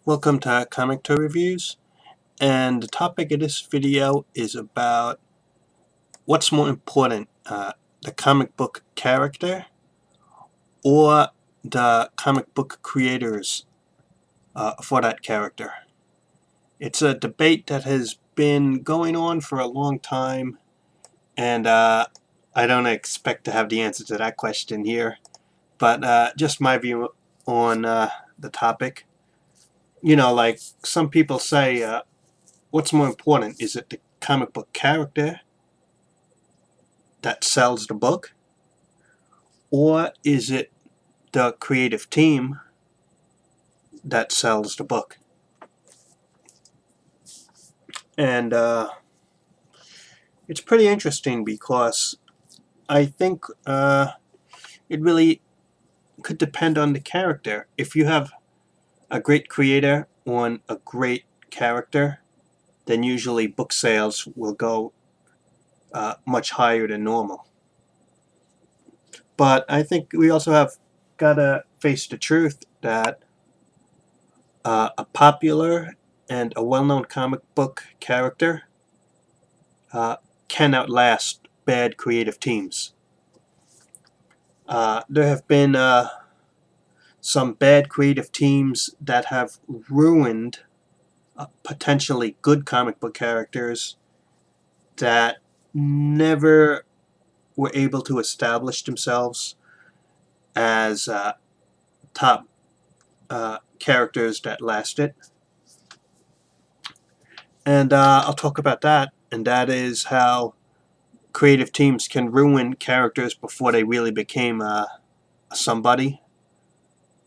Welcome to Comic Toy Reviews, and the topic of this video is about what's more important, the comic book character or the comic book creators for that character. It's a debate that has been going on for a long time, and I don't expect to have the answer to that question here, but just my view on the topic. You know, like some people say, what's more important? Is it the comic book character that sells the book? Or is it the creative team that sells the book? And it's pretty interesting because I think it really could depend on the character. If you have a great creator on a great character, then usually book sales will go much higher than normal. But I think we also have got to face the truth that a popular and a well-known comic book character can outlast bad creative teams. There have been some bad creative teams that have ruined potentially good comic book characters that never were able to establish themselves as top characters that lasted. And I'll talk about that, and that is how creative teams can ruin characters before they really became somebody,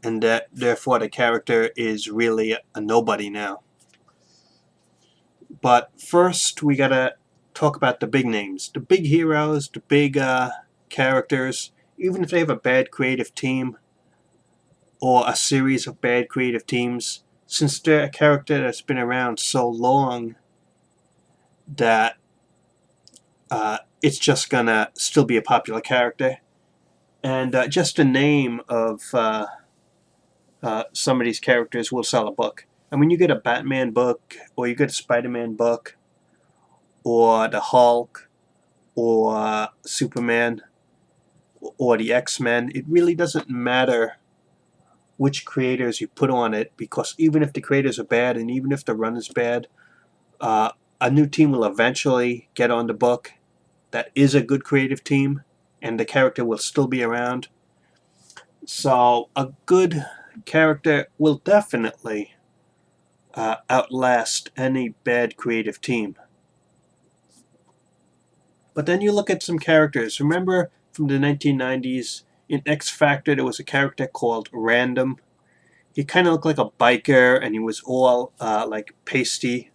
and that therefore the character is really a nobody now. But first we gotta talk about the big names, the big heroes, the big characters. Even if they have a bad creative team or a series of bad creative teams, since they're a character that's been around so long that it's just gonna still be a popular character. And just the name of some of these characters will sell a book. And when you get a Batman book, or you get a Spider-Man book, or the Hulk, or Superman, or the X-Men, it really doesn't matter which creators you put on it, because even if the creators are bad, and even if the run is bad, a new team will eventually get on the book that is a good creative team, and the character will still be around. So a good character will definitely outlast any bad creative team. But then you look at some characters. Remember from the 1990s, in X Factor there was a character called Random. He kind of looked like a biker, and he was all like pasty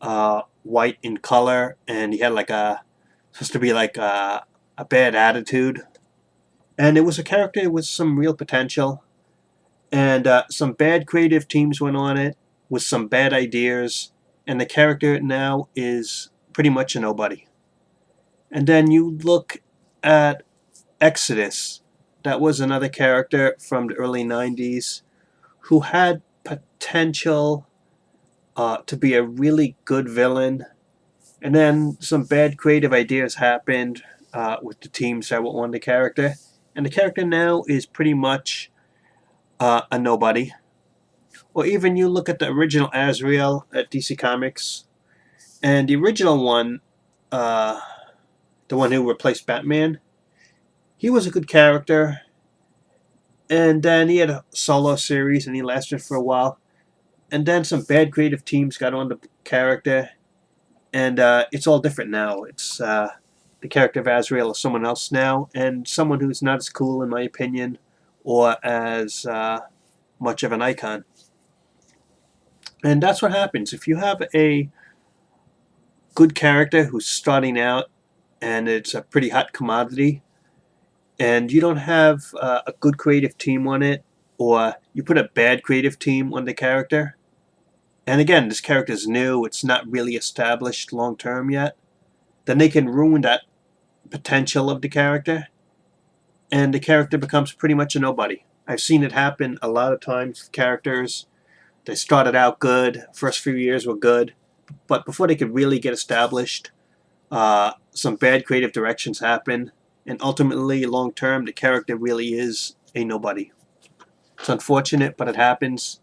white in color, and he had like supposed to be like a bad attitude. And it was a character with some real potential, and some bad creative teams went on it with some bad ideas, and the character now is pretty much a nobody. And then you look at Exodus. That was another character from the early 90s who had potential to be a really good villain. And then some bad creative ideas happened with the teams that were on the character. And the character now is pretty much a nobody. Or even you look at the original Azrael at DC Comics. And the original one, the one who replaced Batman, he was a good character. And then he had a solo series, and he lasted for a while. And then some bad creative teams got on the character, and it's all different now. It's the character of Azrael is someone else now, and someone who's not as cool, in my opinion, or as much of an icon. And that's what happens if you have a good character who's starting out, and it's a pretty hot commodity, and you don't have a good creative team on it, or you put a bad creative team on the character. And again, this character is new, it's not really established long term yet, then they can ruin that potential of the character, and the character becomes pretty much a nobody. I've seen it happen a lot of times with characters They started out good. First few years were good. But before they could really get established, some bad creative directions happen. And ultimately, long term, the character really is a nobody. It's unfortunate, but it happens.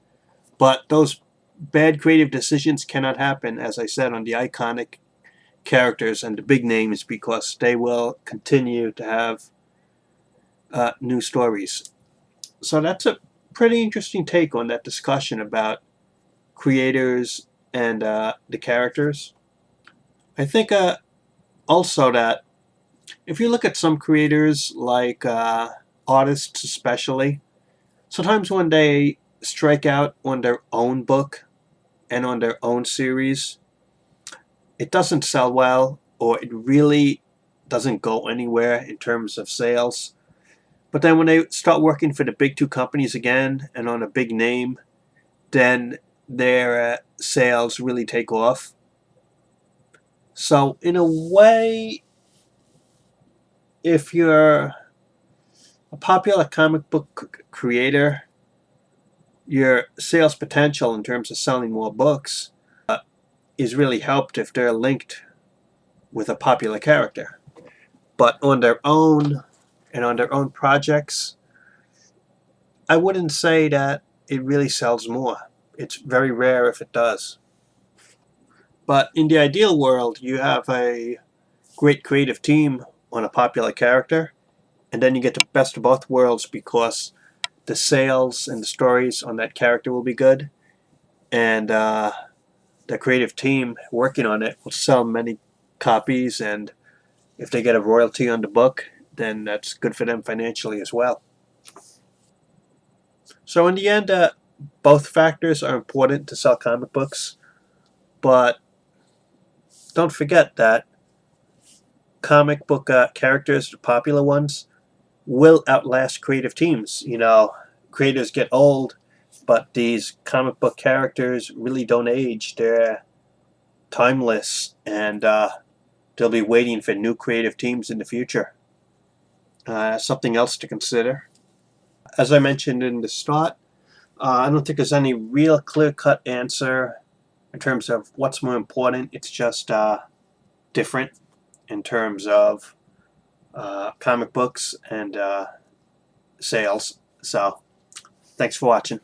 But those bad creative decisions cannot happen, as I said, on the iconic characters and the big names, because they will continue to have new stories. So that's a pretty interesting take on that discussion about creators and the characters. I think also that if you look at some creators, like artists especially, sometimes when they strike out on their own book and on their own series, it doesn't sell well, or it really doesn't go anywhere in terms of sales. But then when they start working for the big two companies again and on a big name, then their sales really take off. So in a way, if you're a popular comic book creator, your sales potential in terms of selling more books is really helped if they're linked with a popular character. But on their own and on their own projects, I wouldn't say that it really sells more. It's very rare if it does. But in the ideal world, you have a great creative team on a popular character, and then you get the best of both worlds, because the sales and the stories on that character will be good, and the creative team working on it will sell many copies, and if they get a royalty on the book, then that's good for them financially as well. So in the end, both factors are important to sell comic books, but don't forget that comic book characters, the popular ones, will outlast creative teams. You know, creators get old, but these comic book characters really don't age. They're timeless, and they'll be waiting for new creative teams in the future. Something else to consider. As I mentioned in the start, I don't think there's any real clear-cut answer in terms of what's more important. It's just different in terms of comic books and sales. So, thanks for watching.